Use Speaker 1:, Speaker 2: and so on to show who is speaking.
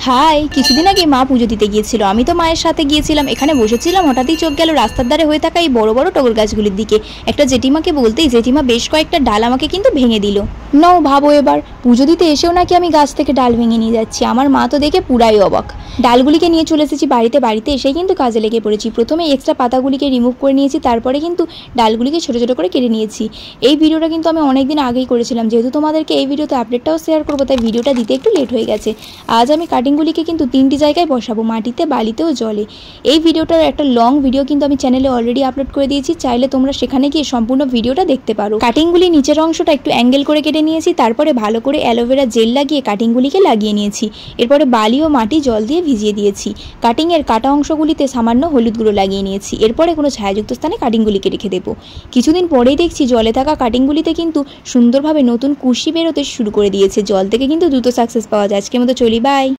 Speaker 1: High, কিছুদিন আগে মা পুজো দিতে গিয়েছিল। আমি তো মায়ের সাথে গিয়েছিলাম। এখানে বসেছিলাম, হঠাৎই চোখ গেল রাস্তার ধারে হয়ে থাকা এই বড় বড় টগর গাছগুলির দিকে। একটা জেঠিমাকে বলতেই জেঠিমা বেশ কয়েকটা ডাল আমাকে কিন্তু ভেঙে দিল। নাও ভাবো, এবার পুজো দিতে এসেও নাকি আমি গাছ থেকে ডাল ভেঙে নিয়ে যাচ্ছি। আমার মা তো দেখে পুরাই অবাক। ডালগুলিকে নিয়ে চলে এসেছি বাড়িতে। বাড়িতে এসেই কিন্তু কাজে লেগে পড়েছি। প্রথমে এক্সট্রা পাতাগুলিকে রিমুভ করে নিয়েছি, তারপরে কিন্তু ডালগুলিকে ছোটো ছোটো করে কেটে নিয়েছি। এই ভিডিওটা কিন্তু আমি অনেকদিন আগেই করেছিলাম, যেহেতু তোমাদেরকে এই ভিডিওতে আপডেটটাও শেয়ার করবো, তাই ভিডিওটা দিতে একটু লেট হয়ে গেছে। আজ আমি কাটিংগুলিকে কিন্তু 3টি জায়গায় বসাবো, মাটিতে, বালিতে ও জলে। এই ভিডিওটার একটা লং ভিডিও কিন্তু আমি চ্যানেলে অলরেডি আপলোড করে দিয়েছি, চাইলে তোমরা সেখানে গিয়ে সম্পূর্ণ ভিডিওটা দেখতে পারো। কাটিংগুলি নিচের অংশটা একটু অ্যাঙ্গেল করে কেটে নিয়েছি, তারপরে ভালো করে অ্যালোভেরা জেল লাগিয়ে কাটিংগুলিকে লাগিয়ে নিয়েছি। এরপরে বালি ও মাটি জল দিয়ে ভিজিয়ে দিয়েছি। কাটিংয়ের কাটা অংশগুলিতে সামান্য হলুদ গুঁড়ো লাগিয়ে নিয়েছি। এরপরে কোনো ছায়াযুক্ত স্থানে কাটিংগুলিকে রেখে দেবো। কিছুদিন পরেই দেখছি জলে থাকা কাটিংগুলিতে কিন্তু সুন্দরভাবে নতুন কুশি বেরোতে শুরু করে দিয়েছে। জল থেকে কিন্তু দ্রুত সাকসেস পাওয়া যায়। আজকের মতো চলি, বাই।